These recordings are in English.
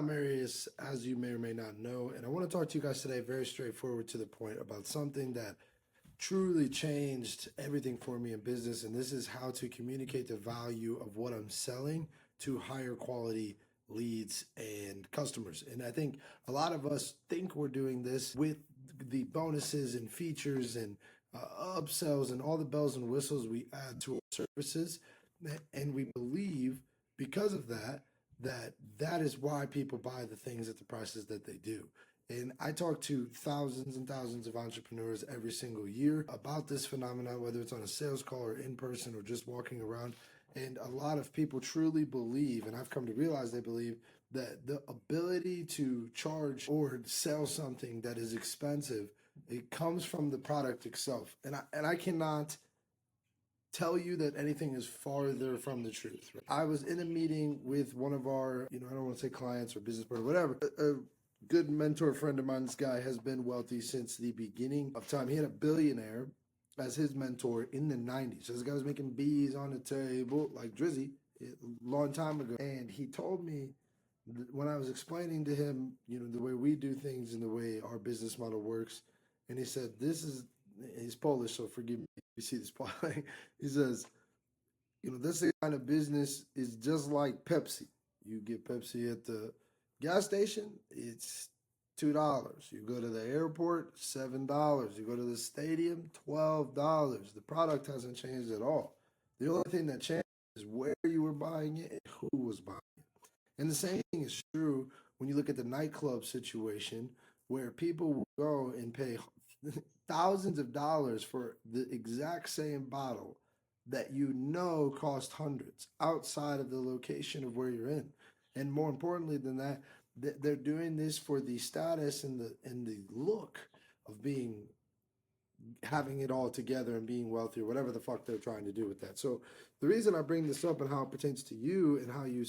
I'm Marius, as you may or may not know, and I want to talk to you guys today very straightforward to the point about something that truly changed everything for me in business, and this is how to communicate the value of what I'm selling to higher quality leads and customers. And I think a lot of us think we're doing this with the bonuses and features and upsells and all the bells and whistles we add to our services, and we believe because of that that is why people buy the things at the prices that they do. And I talk to thousands and thousands of entrepreneurs every single year about this phenomenon, whether it's on a sales call or in person or just walking around. And a lot of people truly believe, and I've come to realize they believe, that the ability to charge or sell something that is expensive, it comes from the product itself. And I cannot tell you that anything is farther from the truth. I was in a meeting with one of our, I don't want to say clients or business partner, whatever, a good mentor friend of mine. This guy has been wealthy since the beginning of time. He had a billionaire as his mentor in the 90s. So this guy was making B's on the table like Drizzy a long time ago. And he told me when I was explaining to him, the way we do things and the way our business model works. And he said, he's Polish, so forgive me if you see this part. He says, this kind of business is just like Pepsi. You get Pepsi at the gas station, it's $2. You go to the airport, $7. You go to the stadium, $12. The product hasn't changed at all. The only thing that changed is where you were buying it and who was buying it. And the same thing is true when you look at the nightclub situation, where people will go and pay thousands of dollars for the exact same bottle that cost hundreds outside of the location of where you're in. And more importantly than that, they're doing this for the status and the look of having it all together and being wealthy or whatever the fuck they're trying to do with that. So the reason I bring this up and how it pertains to you and how you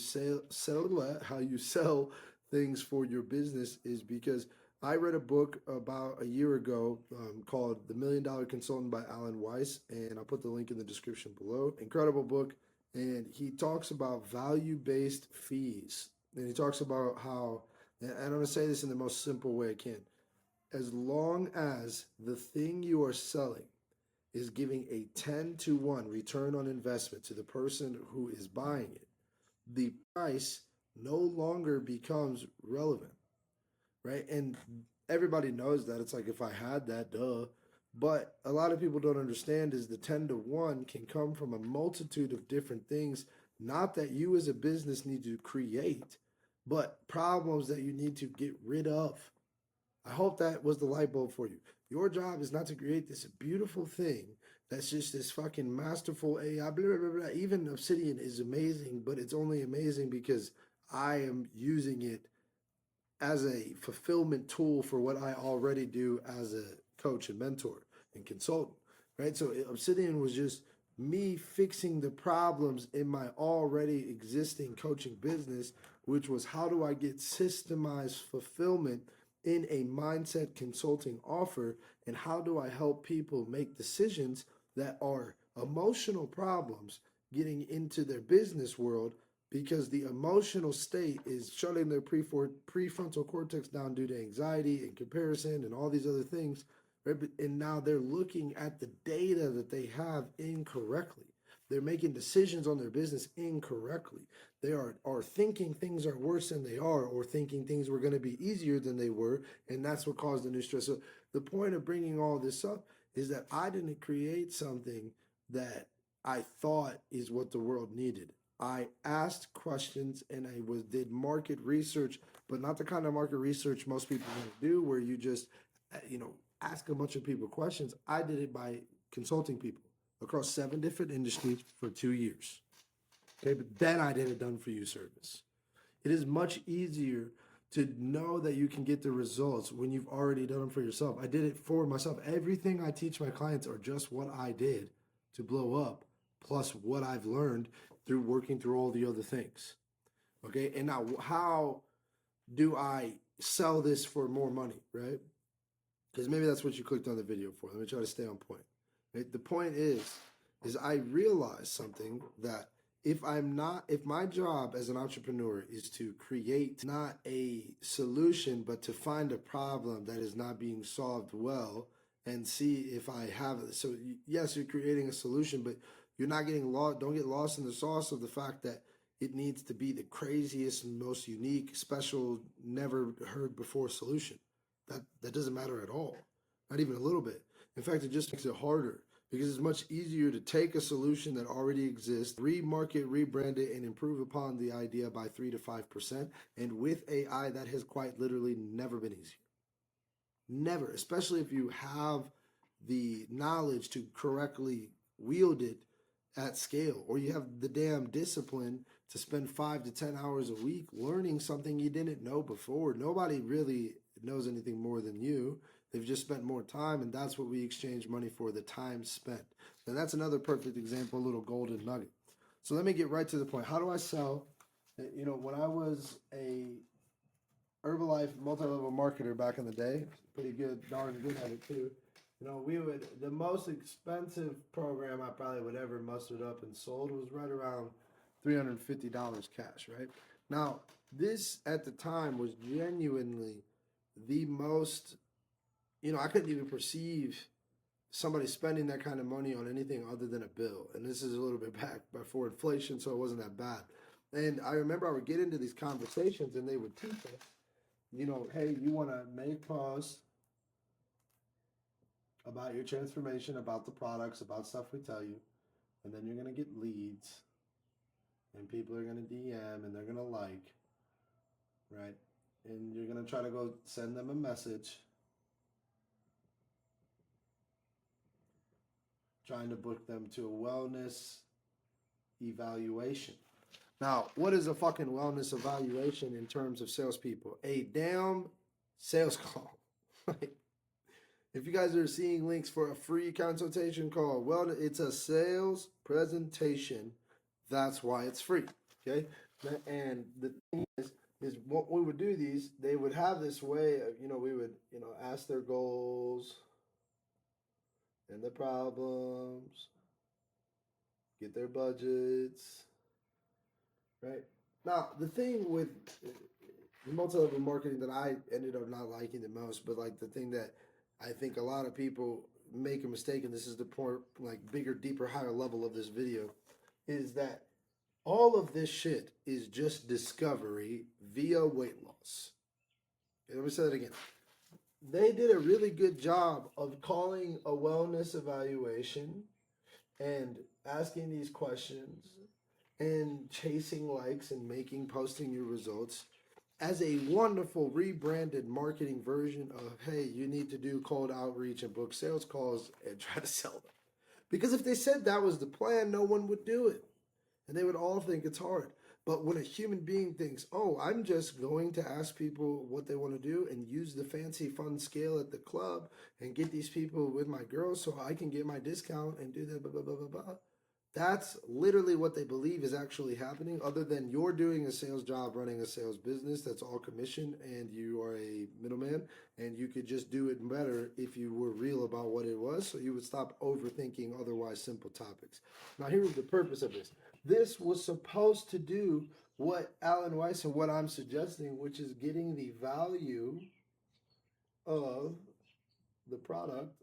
sell things for your business is because I read a book about a year ago called The $1 Million Consultant by Alan Weiss, and I'll put the link in the description below. Incredible book, and he talks about value-based fees. And he talks about how, and I'm going to say this in the most simple way I can, as long as the thing you are selling is giving a 10-to-1 return on investment to the person who is buying it, the price no longer becomes relevant. Right? And everybody knows that. It's like, if I had that, duh. But a lot of people don't understand is the 10-to-1 can come from a multitude of different things, not that you as a business need to create, but problems that you need to get rid of. I hope that was the light bulb for you. Your job is not to create this beautiful thing that's just this fucking masterful AI, blah, blah, blah. Even Obsidian is amazing, but it's only amazing because I am using it as a fulfillment tool for what I already do as a coach and mentor and consultant, right? So Obsidian was just me fixing the problems in my already existing coaching business, which was, how do I get systemized fulfillment in a mindset consulting offer, and how do I help people make decisions that are emotional problems getting into their business world, because the emotional state is shutting their prefrontal cortex down due to anxiety and comparison and all these other things, right? And now they're looking at the data that they have incorrectly. They're making decisions on their business incorrectly. They are thinking things are worse than they are, or thinking things were going to be easier than they were, and that's what caused the new stress. So the point of bringing all this up is that I didn't create something that I thought is what the world needed. I asked questions and I did market research, but not the kind of market research most people want to do, where you just, ask a bunch of people questions. I did it by consulting people across 7 different industries for 2 years. Okay, but then I did a done for you service. It is much easier to know that you can get the results when you've already done them for yourself. I did it for myself. Everything I teach my clients are just what I did to blow up, plus what I've learned through working through all the other things. Okay, and now how do I sell this for more money, right? Because maybe that's what you clicked on the video for. Let me try to stay on point. Right? The point is I realized something, that if my job as an entrepreneur is to create not a solution, but to find a problem that is not being solved well and see if I have it. So yes, you're creating a solution, but you're not getting lost. Don't get lost in the sauce of the fact that it needs to be the craziest, most unique, special, never heard before solution. That doesn't matter at all. Not even a little bit. In fact, it just makes it harder because it's much easier to take a solution that already exists, remarket, rebrand it, and improve upon the idea by 3 to 5%. And with AI, that has quite literally never been easier. Never, especially if you have the knowledge to correctly wield it at scale, or you have the damn discipline to spend 5 to 10 hours a week learning something you didn't know before. Nobody really knows anything more than you. They've just spent more time, and that's what we exchange money for, the time spent. And that's another perfect example, a little golden nugget. So let me get right to the point. How do I sell? You know, when I was a Herbalife multi-level marketer back in the day, pretty good, darn good at it too. You know, the most expensive program I probably would ever mustered up and sold was right around $350 cash, right? Now, this at the time was genuinely the most, you know, I couldn't even perceive somebody spending that kind of money on anything other than a bill. And this is a little bit back before inflation, so it wasn't that bad. And I remember I would get into these conversations and they would teach us, you know, hey, you want to make posts about your transformation, about the products, about stuff we tell you, and then you're going to get leads, and people are going to DM, and they're going to like, right? And you're going to try to go send them a message, trying to book them to a wellness evaluation. Now, what is a fucking wellness evaluation in terms of salespeople? A damn sales call. If you guys are seeing links for a free consultation call, well, it's a sales presentation. That's why it's free. Okay. And the thing is what we would do these, they would have this way of, you know, we would, you know, ask their goals and their problems, get their budgets, right? Now, the thing with multi-level marketing that I ended up not liking the most, but like the thing that I think a lot of people make a mistake, and this is the point, like bigger, deeper, higher level of this video, is that all of this shit is just discovery via weight loss. Okay, let me say that again. They did a really good job of calling a wellness evaluation and asking these questions and chasing likes and posting your results as a wonderful rebranded marketing version of, hey, you need to do cold outreach and book sales calls and try to sell them. Because if they said that was the plan, no one would do it. And they would all think it's hard. But when a human being thinks, oh, I'm just going to ask people what they want to do and use the fancy fun scale at the club and get these people with my girls so I can get my discount and do that, blah, blah, blah, blah, blah. That's literally what they believe is actually happening, other than you're doing a sales job, running a sales business that's all commission, and you are a middleman, and you could just do it better if you were real about what it was, so you would stop overthinking otherwise simple topics. Now, here's the purpose of this. This was supposed to do what Alan Weiss and what I'm suggesting, which is getting the value of the product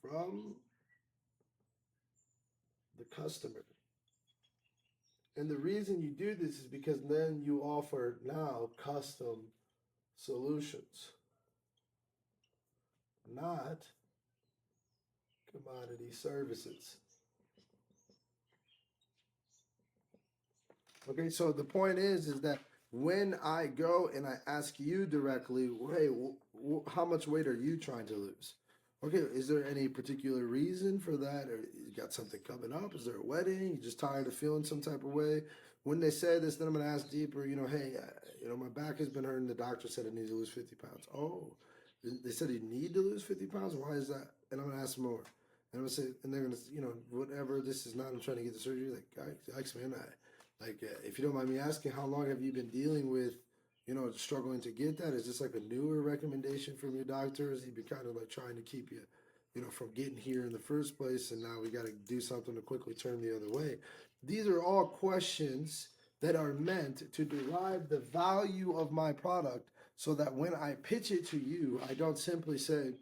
from the customer. And the reason you do this is because then you offer now custom solutions, not commodity services. Okay, so the point is that when I go and I ask you directly, hey, how much weight are you trying to lose? Okay, is there any particular reason for that? Or you got something coming up? Is there a wedding? You just tired of feeling some type of way? When they say this, then I'm going to ask deeper, you know, hey, my back has been hurting. The doctor said I need to lose 50 pounds. Oh, they said you need to lose 50 pounds? Why is that? And I'm going to ask more. And I'm going to say, and they're going to, whatever this is not, I'm trying to get the surgery. Like, yikes, man, if you don't mind me asking, how long have you been dealing with, struggling to get that? Is this like a newer recommendation from your doctor? Has he been kind of like trying to keep you from getting here in the first place, and now we got to do something to quickly turn the other way. These are all questions that are meant to derive the value of my product so that when I pitch it to you, I don't simply say,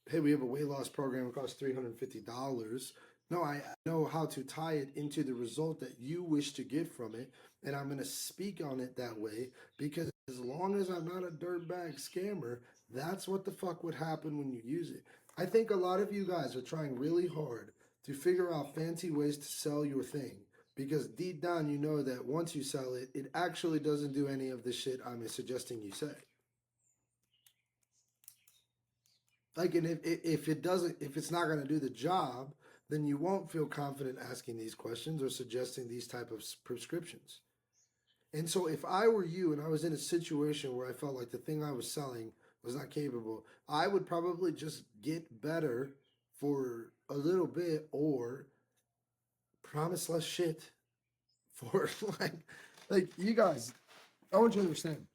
hey, we have a weight loss program, it costs $350. No, I know how to tie it into the result that you wish to get from it, and I'm going to speak on it that way because as long as I'm not a dirtbag scammer, that's what the fuck would happen when you use it. I think a lot of you guys are trying really hard to figure out fancy ways to sell your thing because deep down you know that once you sell it, it actually doesn't do any of the shit I'm suggesting you say. Like, and if it doesn't, if it's not going to do the job, then you won't feel confident asking these questions or suggesting these type of prescriptions. And so if I were you and I was in a situation where I felt like the thing I was selling was not capable, I would probably just get better for a little bit or promise less shit for like you guys, I want you to understand.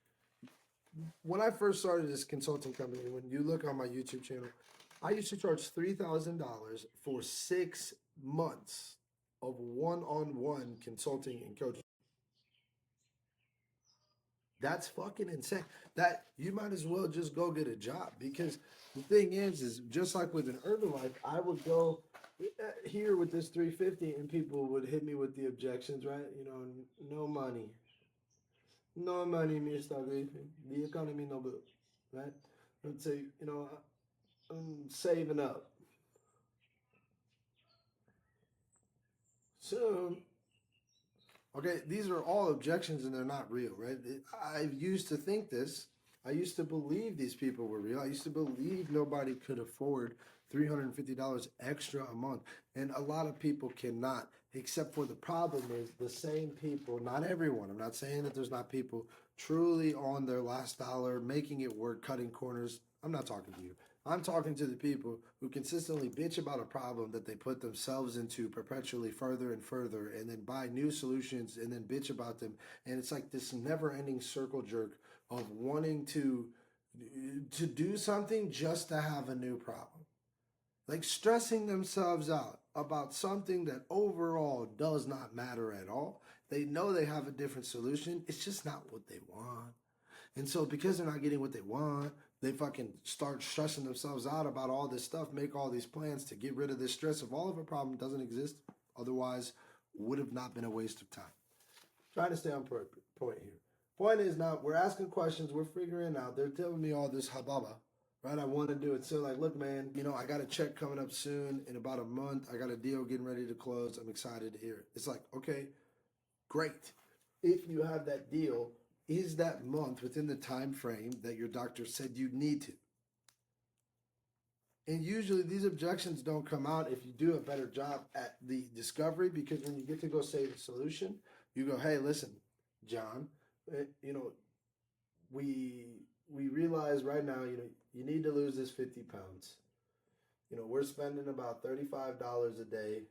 When I first started this consulting company, when you look on my YouTube channel, I used to charge $3,000 for 6 months of one-on-one consulting and coaching. That's fucking insane. That you might as well just go get a job because the thing is just like with an Herbalife, I would go here with this 350 and people would hit me with the objections, right? No money. No money, Mr. Griffin. The economy no good, right? I'd say, I'm saving up. So, okay, these are all objections and they're not real, right? I used to think this. I used to believe these people were real. I used to believe nobody could afford $350 extra a month. And a lot of people cannot, except for the problem is the same people, not everyone. I'm not saying that there's not people truly on their last dollar, making it work, cutting corners. I'm not talking to you. I'm talking to the people who consistently bitch about a problem that they put themselves into perpetually further and further, and then buy new solutions and then bitch about them. And it's like this never-ending circle jerk of wanting to do something just to have a new problem. Like stressing themselves out about something that overall does not matter at all. They know they have a different solution. It's just not what they want. And so because they're not getting what they want, they fucking start stressing themselves out about all this stuff, make all these plans to get rid of this stress. If all of a problem doesn't exist, otherwise would have not been a waste of time. Trying to stay on point here. Point is now we're asking questions, we're figuring out. They're telling me all this hababa, right? I want to do it. So like, look, man, I got a check coming up soon in about a month. I got a deal getting ready to close. I'm excited to hear it. It's like, okay, great. If you have that deal, is that month within the time frame that your doctor said you need to? And usually these objections don't come out if you do a better job at the discovery, because when you get to go say the solution, you go, hey, listen, John, we realize right now, you need to lose this 50 pounds. We're spending about $35 a day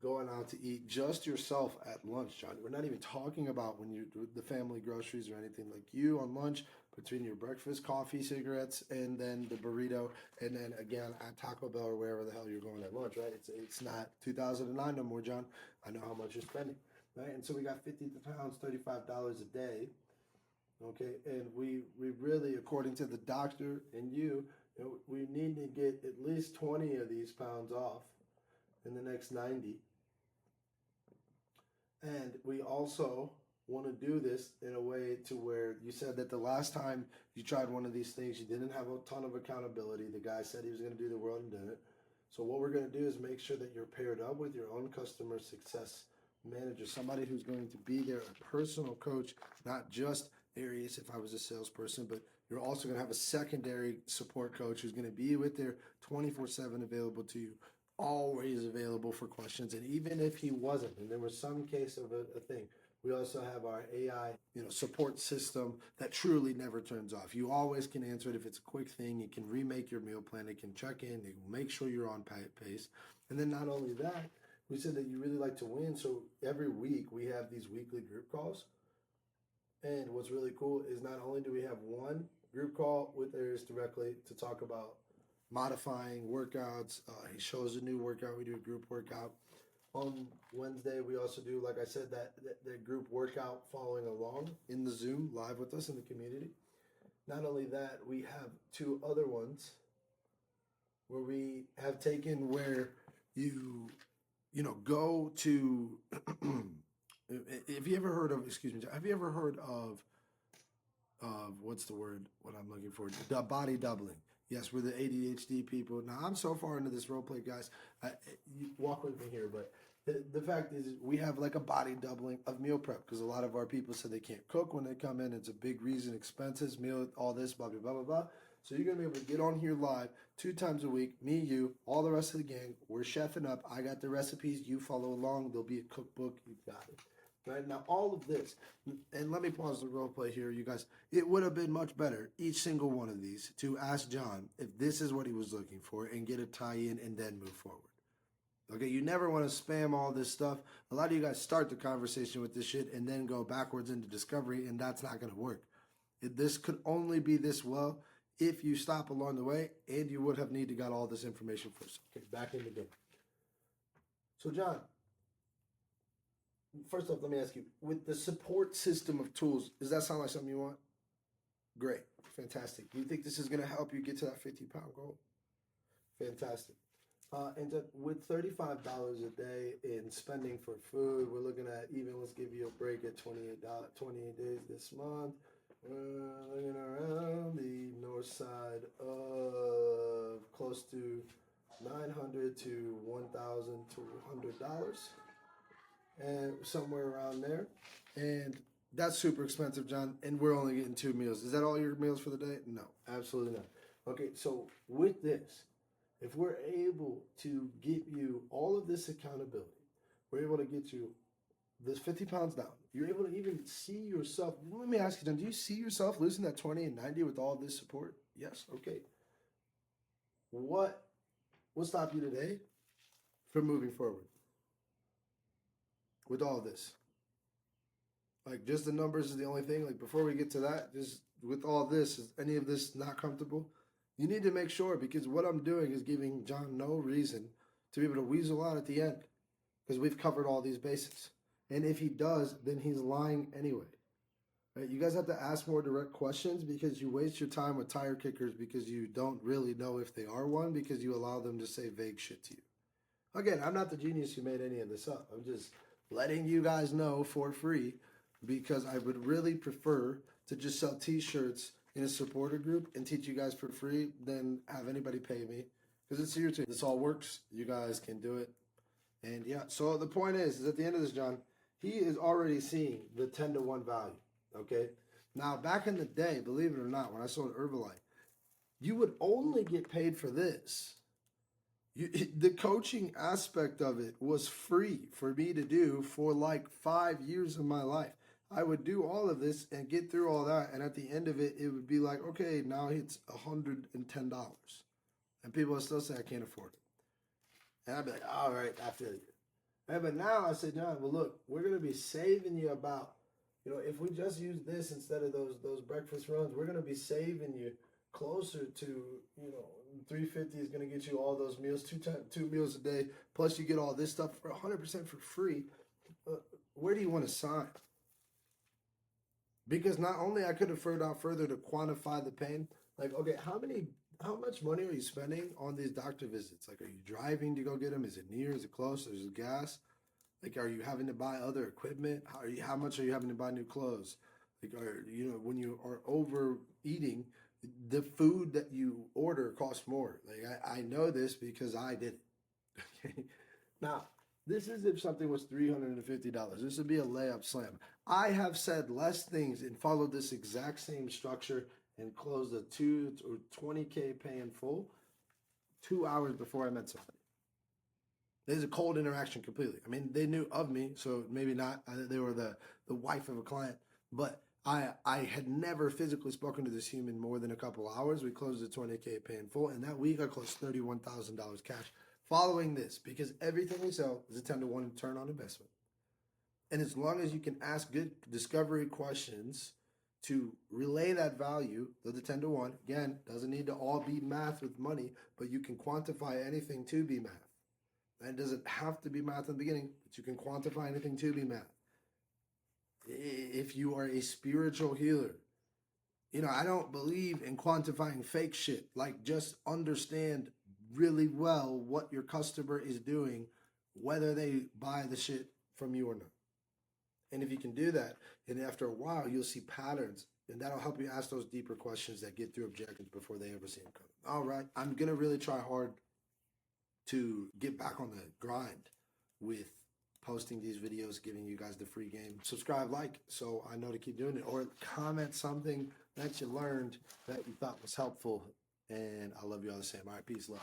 going out to eat just yourself at lunch, John. We're not even talking about when you do the family groceries or anything. Like you on lunch, between your breakfast, coffee, cigarettes, and then the burrito, and then again at Taco Bell or wherever the hell you're going at lunch, right? It's not 2009 no more, John. I know how much you're spending, right? And so we got 50 pounds, $35 a day, okay? And we really, according to the doctor and we need to get at least 20 of these pounds off in the next 90. And we also want to do this in a way to where you said that the last time you tried one of these things, you didn't have a ton of accountability. The guy said he was going to do the world and did it. So what we're going to do is make sure that you're paired up with your own customer success manager, somebody who's going to be there, a personal coach, not just Arius if I was a salesperson, but you're also going to have a secondary support coach who's going to be with there 24/7 available to you, always available for questions. And even if he wasn't, and there was some case of a thing, we also have our AI, support system that truly never turns off. You always can answer it if it's a quick thing. You can remake your meal plan. It can check in. It will make sure you're on pace. And then not only that, we said that you really like to win. So every week we have these weekly group calls. And what's really cool is not only do we have one group call with Aries directly to talk about modifying workouts. He shows a new workout. We do a group workout. On Wednesday, we also do, like I said, that group workout following along in the Zoom live with us in the community. Not only that, we have 2 other ones where we have taken where you go to, if you ever heard of, have you ever heard of what's the word, what I'm looking for? Body doubling. Yes, we're the ADHD people. Now, I'm so far into this role play, guys. You walk with me here, but the fact is we have like a body doubling of meal prep because a lot of our people said they can't cook when they come in. It's a big reason, expenses, meal, all this, blah, blah, blah, blah, blah. So you're going to be able to get on here live 2 times a week. Me, you, all the rest of the gang. We're chefing up. I got the recipes. You follow along. There'll be a cookbook. You've got it. Right now, all of this, and let me pause the role play here, you guys. It would have been much better, each single one of these, to ask John if this is what he was looking for and get a tie-in and then move forward. Okay, you never want to spam all this stuff. A lot of you guys start the conversation with this shit and then go backwards into discovery, and that's not going to work. This could only be this well if you stop along the way, and you would have needed to got all this information first. Okay, back in the game. So, John, first off, let me ask you, with the support system of tools, does that sound like something you want? Great. Fantastic. Do you think this is going to help you get to that 50-pound goal? Fantastic. And with $35 a day in spending for food, we're looking at, even let's give you a break at $28 days this month. We're looking around the north side of close to $900 to $1,200. And somewhere around there. And that's super expensive, John. And we're only getting 2 meals. Is that all your meals for the day? No, absolutely not. Okay, so with this, if we're able to get you all of this accountability, we're able to get you this 50 pounds down. You're able to even see yourself. Let me ask you, John, do you see yourself losing that 20 and 90 with all this support? Yes? Okay. What will stop you today from moving forward with all this? Like, just the numbers is the only thing. Like, before we get to that, just with all this, is any of this not comfortable? You need to make sure, because what I'm doing is giving John no reason to be able to weasel out at the end, because we've covered all these bases. And if he does, then he's lying anyway. Right? You guys have to ask more direct questions, because you waste your time with tire kickers because you don't really know if they are one, because you allow them to say vague shit to you. Again, I'm not the genius who made any of this up. I'm just letting you guys know for free, because I would really prefer to just sell t-shirts in a supporter group and teach you guys for free than have anybody pay me, because it's your team. This all works. You guys can do it. And yeah, so the point is at the end of this, John, he is already seeing the 10 to 1 value. Okay. Now, back in the day, believe it or not, when I sold Herbalife, you would only get paid for this. The coaching aspect of it was free for me to do for like 5 years of my life. I would do all of this and get through all that, and at the end of it, it would be like, okay, now it's $110. And people would still say, I can't afford it. And I'd be like, all right, I feel you. And, but now I said, John, well, look, we're going to be saving you about, if we just use this instead of those breakfast runs, we're going to be saving you closer to, $350 is going to get you all those meals, 2 meals a day, plus you get all this stuff for 100% for free. Where do you want to sign? Because not only I could have further out further to quantify the pain, like, okay, how much money are you spending on these doctor visits? Like, are you driving to go get them? Is it near? Is it close? Is it gas? Like, are you having to buy other equipment? How much are you having to buy new clothes? Like, when you are overeating, the food that you order costs more. Like, I know this because I did it. Okay. Now, this is if something was $350. This would be a layup slam. I have said less things and followed this exact same structure and closed a 2 or 20K pay in full 2 hours before I met somebody. There's a cold interaction completely. I mean, they knew of me, so maybe not. They were the wife of a client, but I had never physically spoken to this human more than a couple hours. We closed a 20K pay in full, and that week I closed $31,000 cash following this, because everything we sell is a 10 to 1 return on investment. And as long as you can ask good discovery questions to relay that value, the 10 to 1. Again, doesn't need to all be math with money, but you can quantify anything to be math. And it doesn't have to be math in the beginning, but you can quantify anything to be math. If you are a spiritual healer, I don't believe in quantifying fake shit. Like, just understand really well what your customer is doing, whether they buy the shit from you or not. And if you can do that, and after a while, you'll see patterns, and that'll help you ask those deeper questions that get through objections before they ever see them coming. All right, I'm going to really try hard to get back on the grind with posting these videos, giving you guys the free game. Subscribe, like, so I know to keep doing it, or comment something that you learned that you thought was helpful, and I love you all the same. All right, peace, love.